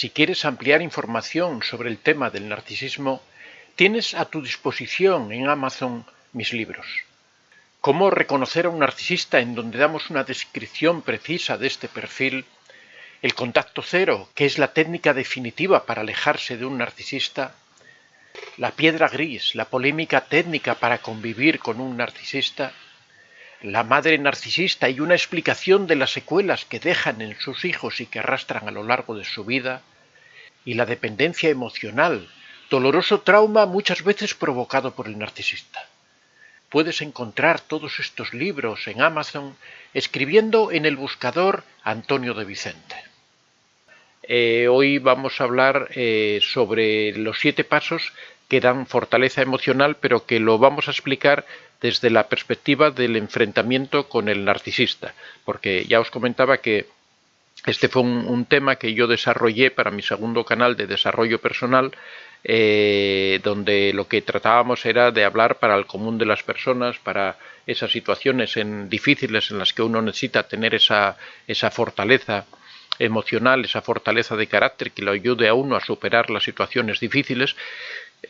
Si quieres ampliar información sobre el tema del narcisismo, tienes a tu disposición en Amazon mis libros. Cómo reconocer a un narcisista, en donde damos una descripción precisa de este perfil. El contacto cero, que es la técnica definitiva para alejarse de un narcisista. La piedra gris, la polémica técnica para convivir con un narcisista. La madre narcisista y una explicación de las secuelas que dejan en sus hijos y que arrastran a lo largo de su vida. Y la dependencia emocional, doloroso trauma muchas veces provocado por el narcisista. Puedes encontrar todos estos libros en Amazon escribiendo en el buscador Antonio de Vicente. Hoy vamos a hablar sobre los 7 pasos que dan fortaleza emocional, pero que lo vamos a explicar desde la perspectiva del enfrentamiento con el narcisista, porque ya os comentaba que este fue un tema que yo desarrollé para mi segundo canal de desarrollo personal, donde lo que tratábamos era de hablar para el común de las personas, para esas situaciones difíciles en las que uno necesita tener esa fortaleza emocional, esa fortaleza de carácter que lo ayude a uno a superar las situaciones difíciles.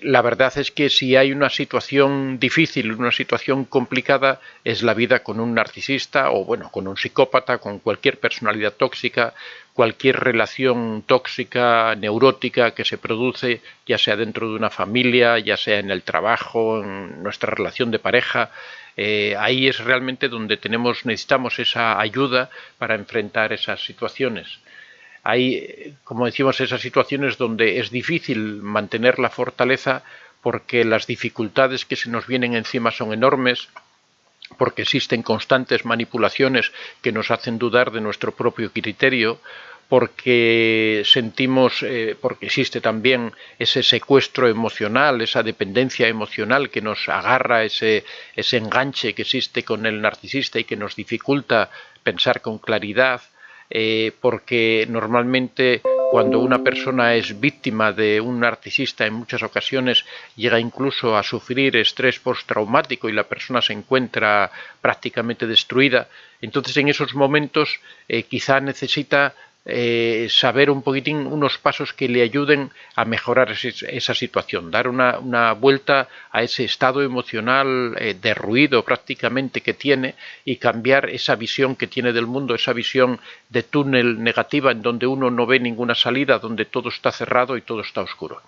La verdad es que si hay una situación difícil, una situación complicada, es la vida con un narcisista o bueno, con un psicópata, con cualquier personalidad tóxica, cualquier relación tóxica, neurótica que se produce, ya sea dentro de una familia, ya sea en el trabajo, en nuestra relación de pareja. Ahí es realmente donde necesitamos esa ayuda para enfrentar esas situaciones. Hay, como decimos, esas situaciones donde es difícil mantener la fortaleza porque las dificultades que se nos vienen encima son enormes, porque existen constantes manipulaciones que nos hacen dudar de nuestro propio criterio, porque porque existe también ese secuestro emocional, esa dependencia emocional que nos agarra, ese enganche que existe con el narcisista y que nos dificulta pensar con claridad. Porque normalmente cuando una persona es víctima de un narcisista en muchas ocasiones llega incluso a sufrir estrés postraumático y la persona se encuentra prácticamente destruida. Entonces en esos momentos quizá necesita saber un poquitín unos pasos que le ayuden a mejorar esa situación, dar una vuelta a ese estado emocional derruido prácticamente que tiene y cambiar esa visión que tiene del mundo, esa visión de túnel negativa en donde uno no ve ninguna salida, donde todo está cerrado y todo está oscuro.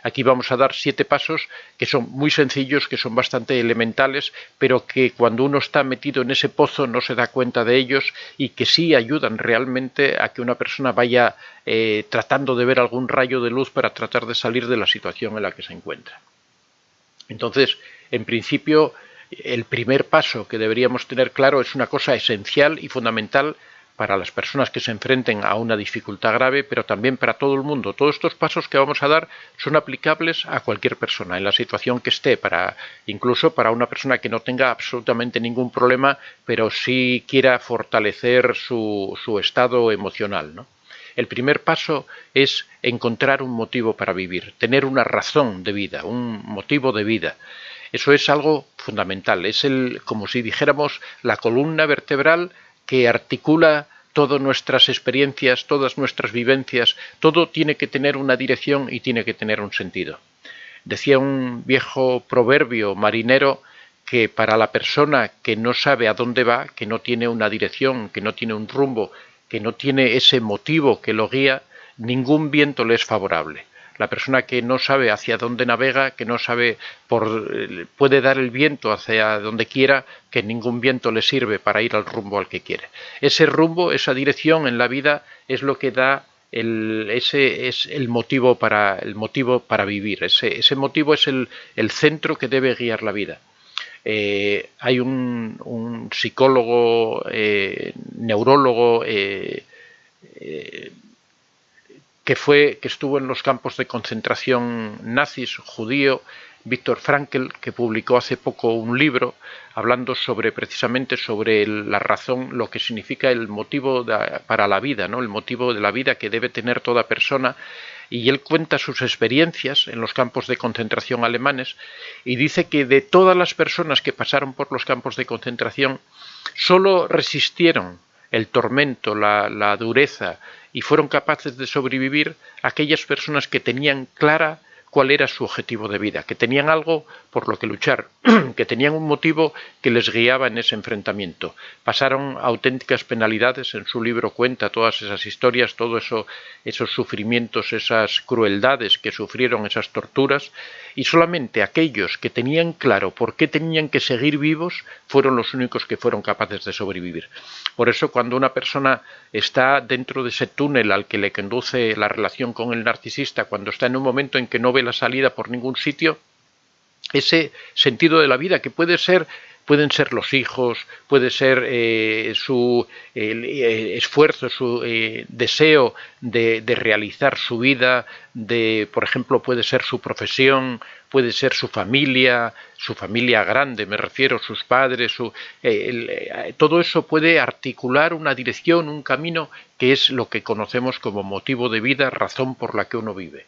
Aquí vamos a dar 7 pasos que son muy sencillos, que son bastante elementales, pero que cuando uno está metido en ese pozo no se da cuenta de ellos y que sí ayudan realmente a que una persona vaya tratando de ver algún rayo de luz para tratar de salir de la situación en la que se encuentra. Entonces, en principio, el primer paso que deberíamos tener claro es una cosa esencial y fundamental para las personas que se enfrenten a una dificultad grave, pero también para todo el mundo. Todos estos pasos que vamos a dar son aplicables a cualquier persona, en la situación que esté, incluso para una persona que no tenga absolutamente ningún problema, pero sí quiera fortalecer su estado emocional, ¿no? El primer paso es encontrar un motivo para vivir, tener una razón de vida, un motivo de vida. Eso es algo fundamental, es como si dijéramos, la columna vertebral que articula todas nuestras experiencias, todas nuestras vivencias, todo tiene que tener una dirección y tiene que tener un sentido. Decía un viejo proverbio marinero que para la persona que no sabe a dónde va, que no tiene una dirección, que no tiene un rumbo, que no tiene ese motivo que lo guía, ningún viento le es favorable. La persona que no sabe hacia dónde navega, que no sabe, puede dar el viento hacia donde quiera, que ningún viento le sirve para ir al rumbo al que quiere. Ese rumbo, esa dirección en la vida es lo que da ese es el motivo para vivir. Ese motivo es el centro que debe guiar la vida. Hay un psicólogo, neurólogo, que estuvo en los campos de concentración nazis, judío, Viktor Frankl, que publicó hace poco un libro hablando precisamente sobre la razón, lo que significa el motivo para la vida, ¿no? El motivo de la vida que debe tener toda persona. Y él cuenta sus experiencias en los campos de concentración alemanes y dice que de todas las personas que pasaron por los campos de concentración, solo resistieron el tormento, la dureza, y fueron capaces de sobrevivir aquellas personas que tenían clara cuál era su objetivo de vida, que tenían algo por lo que luchar, que tenían un motivo que les guiaba en ese enfrentamiento. Pasaron auténticas penalidades, en su libro cuenta todas esas historias, todo eso, esos sufrimientos, esas crueldades que sufrieron, esas torturas, y solamente aquellos que tenían claro por qué tenían que seguir vivos fueron los únicos que fueron capaces de sobrevivir. Por eso, cuando una persona está dentro de ese túnel al que le conduce la relación con el narcisista, cuando está en un momento en que no ve la salida por ningún sitio, ese sentido de la vida que pueden ser los hijos, puede ser su esfuerzo, su deseo de realizar su vida, por ejemplo, puede ser su profesión, puede ser su familia grande, me refiero, sus padres, todo eso puede articular una dirección, un camino que es lo que conocemos como motivo de vida, razón por la que uno vive.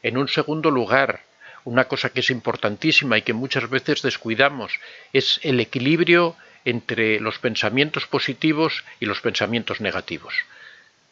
En un segundo lugar, una cosa que es importantísima y que muchas veces descuidamos es el equilibrio entre los pensamientos positivos y los pensamientos negativos.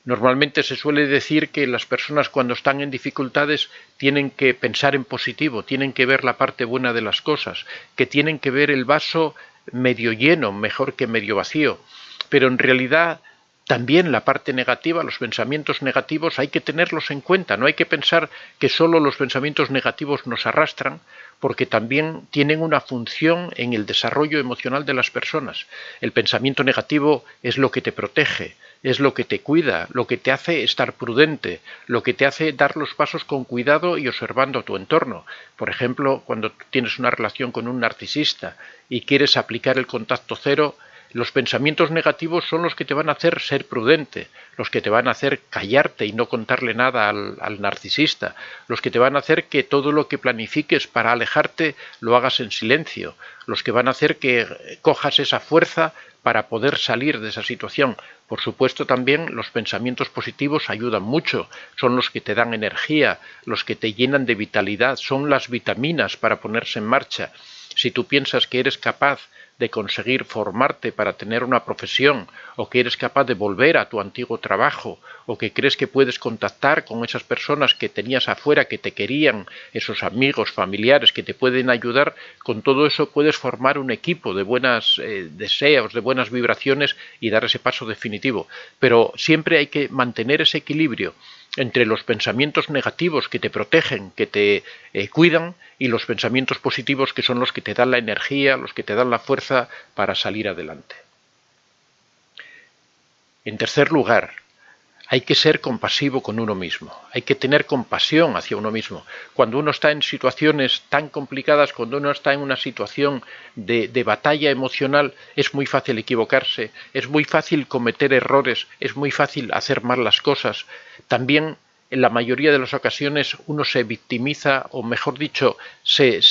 Normalmente se suele decir que las personas cuando están en dificultades tienen que pensar en positivo, tienen que ver la parte buena de las cosas, que tienen que ver el vaso medio lleno mejor que medio vacío, pero en realidad también la parte negativa, los pensamientos negativos, hay que tenerlos en cuenta. No hay que pensar que solo los pensamientos negativos nos arrastran, porque también tienen una función en el desarrollo emocional de las personas. El pensamiento negativo es lo que te protege, es lo que te cuida, lo que te hace estar prudente, lo que te hace dar los pasos con cuidado y observando tu entorno. Por ejemplo, cuando tienes una relación con un narcisista y quieres aplicar el contacto cero, los pensamientos negativos son los que te van a hacer ser prudente, los que te van a hacer callarte y no contarle nada al narcisista, los que te van a hacer que todo lo que planifiques para alejarte lo hagas en silencio, los que van a hacer que cojas esa fuerza para poder salir de esa situación. Por supuesto, también los pensamientos positivos ayudan mucho, son los que te dan energía, los que te llenan de vitalidad, son las vitaminas para ponerse en marcha. Si tú piensas que eres capaz de conseguir formarte para tener una profesión, o que eres capaz de volver a tu antiguo trabajo, o que crees que puedes contactar con esas personas que tenías afuera, que te querían, esos amigos, familiares que te pueden ayudar, con todo eso puedes formar un equipo de buenos deseos, de buenas vibraciones y dar ese paso definitivo. Pero siempre hay que mantener ese equilibrio entre los pensamientos negativos que te protegen, que te cuidan, y los pensamientos positivos que son los que te dan la energía, los que te dan la fuerza para salir adelante. En tercer lugar, hay que ser compasivo con uno mismo, hay que tener compasión hacia uno mismo. Cuando uno está en situaciones tan complicadas, cuando uno está en una situación de batalla emocional, es muy fácil equivocarse, es muy fácil cometer errores, es muy fácil hacer mal las cosas. También, en la mayoría de las ocasiones, uno se victimiza, o mejor dicho, se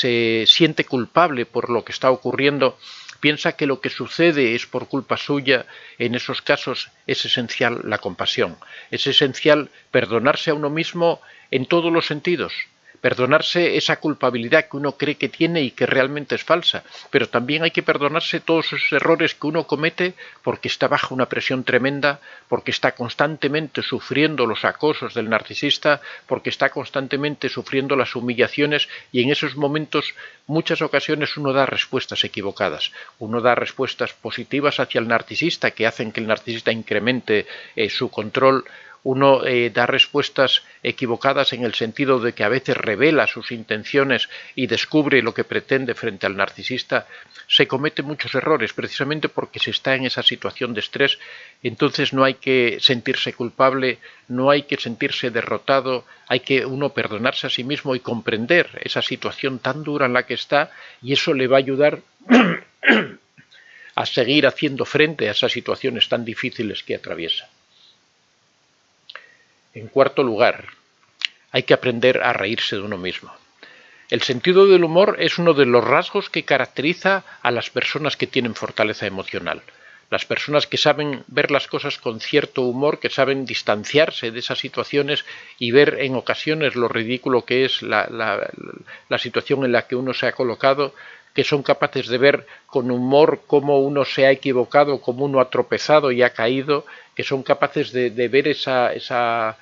siente culpable por lo que está ocurriendo. Piensa que lo que sucede es por culpa suya. En esos casos es esencial la compasión. Es esencial perdonarse a uno mismo en todos los sentidos. Perdonarse esa culpabilidad que uno cree que tiene y que realmente es falsa. Pero también hay que perdonarse todos esos errores que uno comete porque está bajo una presión tremenda, porque está constantemente sufriendo los acosos del narcisista, porque está constantemente sufriendo las humillaciones, y en esos momentos muchas ocasiones uno da respuestas equivocadas. Uno da respuestas positivas hacia el narcisista que hacen que el narcisista incremente su control. Uno da respuestas equivocadas en el sentido de que a veces revela sus intenciones y descubre lo que pretende frente al narcisista. Se cometen muchos errores precisamente porque se está en esa situación de estrés. Entonces no hay que sentirse culpable, no hay que sentirse derrotado, hay que uno perdonarse a sí mismo y comprender esa situación tan dura en la que está, y eso le va a ayudar a seguir haciendo frente a esas situaciones tan difíciles que atraviesa. En cuarto lugar, hay que aprender a reírse de uno mismo. El sentido del humor es uno de los rasgos que caracteriza a las personas que tienen fortaleza emocional. Las personas que saben ver las cosas con cierto humor, que saben distanciarse de esas situaciones y ver en ocasiones lo ridículo que es la situación en la que uno se ha colocado, que son capaces de ver con humor cómo uno se ha equivocado, cómo uno ha tropezado y ha caído, que son capaces de ver esa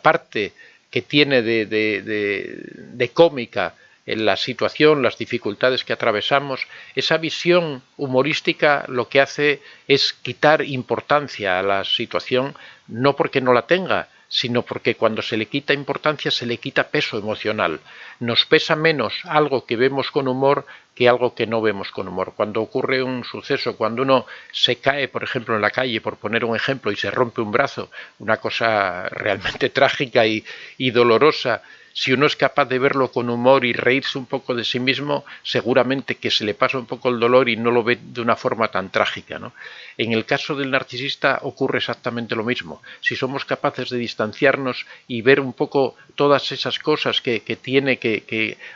parte que tiene de cómica en la situación, las dificultades que atravesamos. Esa visión humorística lo que hace es quitar importancia a la situación, no porque no la tenga, sino porque cuando se le quita importancia se le quita peso emocional. Nos pesa menos algo que vemos con humor que algo que no vemos con humor. Cuando ocurre un suceso, cuando uno se cae, por ejemplo, en la calle, por poner un ejemplo, y se rompe un brazo, una cosa realmente trágica y dolorosa, si uno es capaz de verlo con humor y reírse un poco de sí mismo, seguramente que se le pasa un poco el dolor y no lo ve de una forma tan trágica, ¿no? En el caso del narcisista ocurre exactamente lo mismo. Si somos capaces de distanciarnos y ver un poco todas esas cosas que tiene,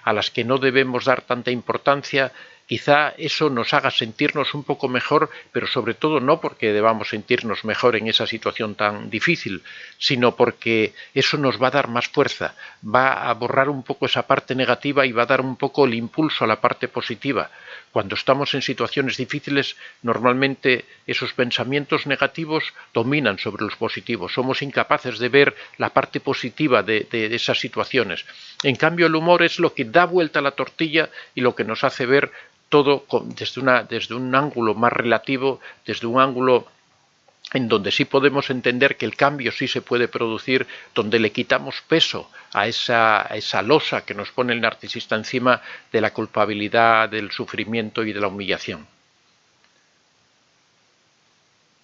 a las que no debemos dar tanta importancia, quizá eso nos haga sentirnos un poco mejor, pero sobre todo no porque debamos sentirnos mejor en esa situación tan difícil, sino porque eso nos va a dar más fuerza, va a borrar un poco esa parte negativa y va a dar un poco el impulso a la parte positiva. Cuando estamos en situaciones difíciles, normalmente esos pensamientos negativos dominan sobre los positivos. Somos incapaces de ver la parte positiva de esas situaciones. En cambio, el humor es lo que da vuelta a la tortilla y lo que nos hace ver todo desde un ángulo más relativo, desde un ángulo en donde sí podemos entender que el cambio sí se puede producir, donde le quitamos peso a esa losa que nos pone el narcisista encima de la culpabilidad, del sufrimiento y de la humillación.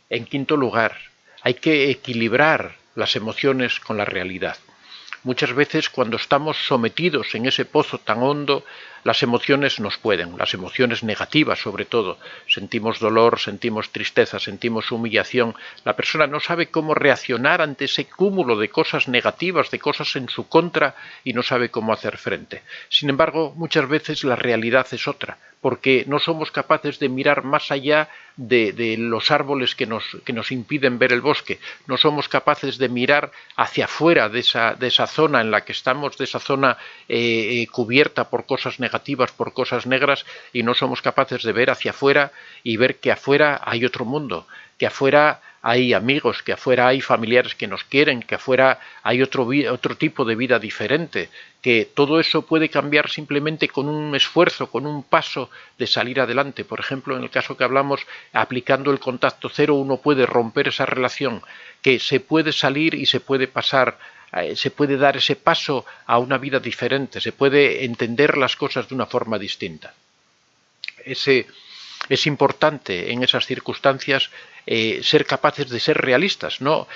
En quinto lugar, hay que equilibrar las emociones con la realidad. Muchas veces cuando estamos sometidos en ese pozo tan hondo, las emociones nos pueden, las emociones negativas sobre todo. Sentimos dolor, sentimos tristeza, sentimos humillación. La persona no sabe cómo reaccionar ante ese cúmulo de cosas negativas, de cosas en su contra y no sabe cómo hacer frente. Sin embargo, muchas veces la realidad es otra, porque no somos capaces de mirar más allá de los árboles que nos impiden ver el bosque. No somos capaces de mirar hacia afuera de esa zona en la que estamos, de esa zona cubierta por cosas negativas, por cosas negras, y no somos capaces de ver hacia afuera y ver que afuera hay otro mundo, que afuera hay amigos, que afuera hay familiares que nos quieren, que afuera hay otro tipo de vida diferente, que todo eso puede cambiar simplemente con un esfuerzo, con un paso de salir adelante. Por ejemplo, en el caso que hablamos, aplicando el contacto cero, uno puede romper esa relación, que se puede salir y se puede pasar, se puede dar ese paso a una vida diferente, se puede entender las cosas de una forma distinta. Es importante en esas circunstancias ser capaces de ser realistas, no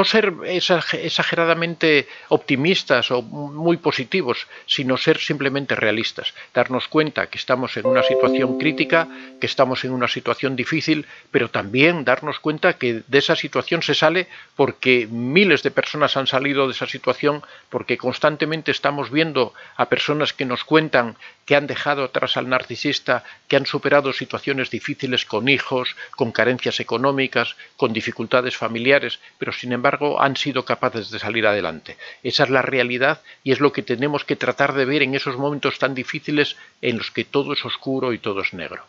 ser exageradamente optimistas o muy positivos, sino ser simplemente realistas, darnos cuenta que estamos en una situación crítica, que estamos en una situación difícil, pero también darnos cuenta que de esa situación se sale porque miles de personas han salido de esa situación, porque constantemente estamos viendo a personas que nos cuentan que han dejado atrás al narcisista, que han superado situaciones difíciles con hijos, con carencias económicas, con dificultades familiares, pero sin embargo han sido capaces de salir adelante. Esa es la realidad y es lo que tenemos que tratar de ver en esos momentos tan difíciles en los que todo es oscuro y todo es negro.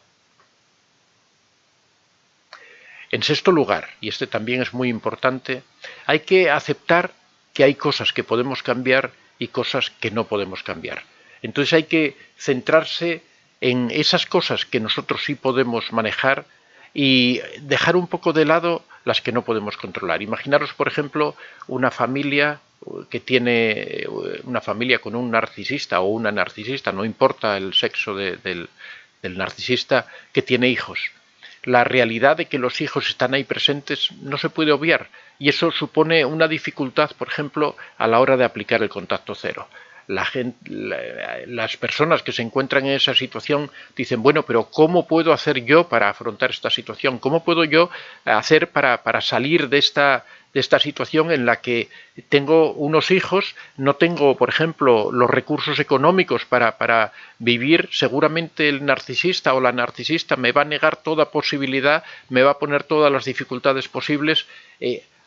En sexto lugar, y este también es muy importante, hay que aceptar que hay cosas que podemos cambiar y cosas que no podemos cambiar. Entonces hay que centrarse en esas cosas que nosotros sí podemos manejar y dejar un poco de lado las que no podemos controlar. Imaginaros, por ejemplo, una familia con un narcisista o una narcisista, no importa el sexo del narcisista, que tiene hijos. La realidad de que los hijos están ahí presentes no se puede obviar y eso supone una dificultad, por ejemplo, a la hora de aplicar el contacto cero. Las personas que se encuentran en esa situación dicen, bueno, pero ¿cómo puedo hacer yo para afrontar esta situación? ¿Cómo puedo yo hacer para salir de esta situación en la que tengo unos hijos, no tengo, por ejemplo, los recursos económicos para vivir? Seguramente el narcisista o la narcisista me va a negar toda posibilidad, me va a poner todas las dificultades posibles.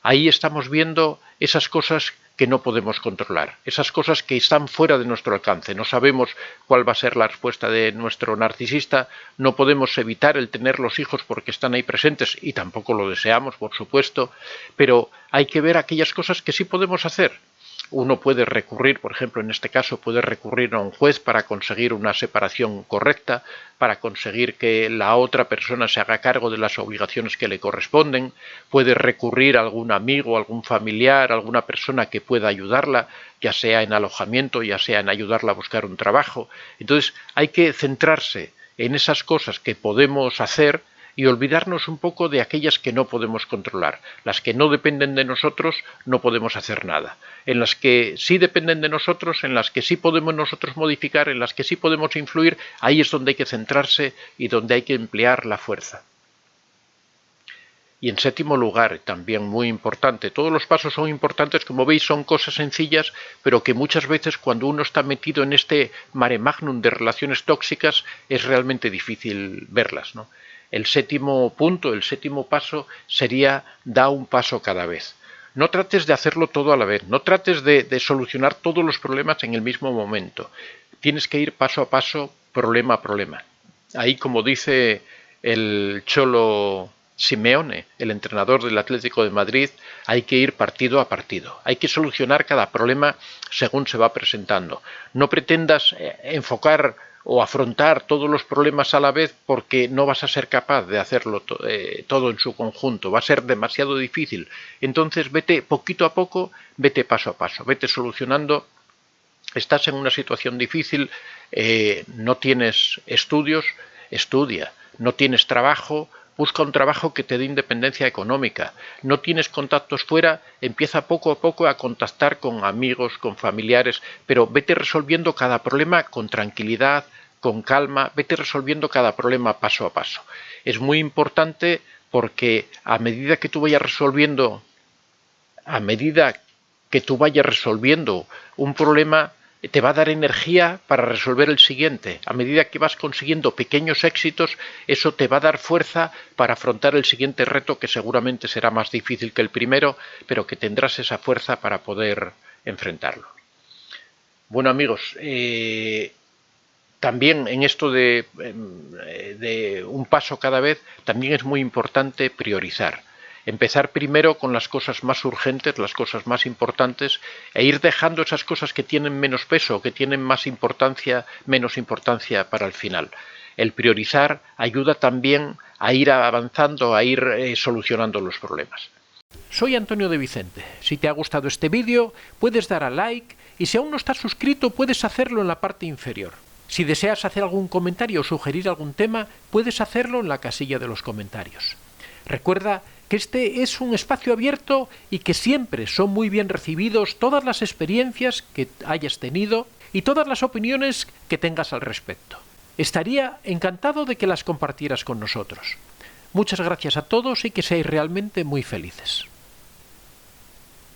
Ahí estamos viendo esas cosas que no podemos controlar, esas cosas que están fuera de nuestro alcance. No sabemos cuál va a ser la respuesta de nuestro narcisista, no podemos evitar el tener los hijos porque están ahí presentes y tampoco lo deseamos, por supuesto, pero hay que ver aquellas cosas que sí podemos hacer. Uno puede recurrir, por ejemplo, en este caso, puede recurrir a un juez para conseguir una separación correcta, para conseguir que la otra persona se haga cargo de las obligaciones que le corresponden, puede recurrir a algún amigo, algún familiar, alguna persona que pueda ayudarla, ya sea en alojamiento, ya sea en ayudarla a buscar un trabajo. Entonces, hay que centrarse en esas cosas que podemos hacer y olvidarnos un poco de aquellas que no podemos controlar. Las que no dependen de nosotros no podemos hacer nada. En las que sí dependen de nosotros, en las que sí podemos nosotros modificar, en las que sí podemos influir, ahí es donde hay que centrarse y donde hay que emplear la fuerza. Y en séptimo lugar, también muy importante, todos los pasos son importantes, como veis son cosas sencillas, pero que muchas veces cuando uno está metido en este mare magnum de relaciones tóxicas es realmente difícil verlas, ¿no? El séptimo punto, el séptimo paso sería da un paso cada vez. No trates de hacerlo todo a la vez, no trates de solucionar todos los problemas en el mismo momento. Tienes que ir paso a paso, problema a problema. Ahí, como dice el Cholo Simeone, el entrenador del Atlético de Madrid, hay que ir partido a partido. Hay que solucionar cada problema según se va presentando. No pretendas enfocar o afrontar todos los problemas a la vez porque no vas a ser capaz de hacerlo todo en su conjunto, va a ser demasiado difícil. Entonces vete poquito a poco, vete paso a paso, vete solucionando. Estás en una situación difícil, no tienes estudios, estudia, no tienes trabajo, busca un trabajo que te dé independencia económica. No tienes contactos fuera, empieza poco a poco a contactar con amigos, con familiares, pero vete resolviendo cada problema con tranquilidad, con calma, vete resolviendo cada problema paso a paso. Es muy importante porque a medida que tú vayas resolviendo un problema, te va a dar energía para resolver el siguiente. A medida que vas consiguiendo pequeños éxitos, eso te va a dar fuerza para afrontar el siguiente reto, que seguramente será más difícil que el primero, pero que tendrás esa fuerza para poder enfrentarlo. Bueno, amigos, también en esto de un paso cada vez, también es muy importante priorizar. Empezar primero con las cosas más urgentes, las cosas más importantes, e ir dejando esas cosas que tienen menos peso, que tienen menos importancia para el final. El priorizar ayuda también a ir avanzando, a ir solucionando los problemas. Soy Antonio de Vicente. Si te ha gustado este vídeo, puedes dar a like y si aún no estás suscrito, puedes hacerlo en la parte inferior. Si deseas hacer algún comentario o sugerir algún tema, puedes hacerlo en la casilla de los comentarios. Recuerda que este es un espacio abierto y que siempre son muy bien recibidos todas las experiencias que hayas tenido y todas las opiniones que tengas al respecto. Estaría encantado de que las compartieras con nosotros. Muchas gracias a todos y que seáis realmente muy felices.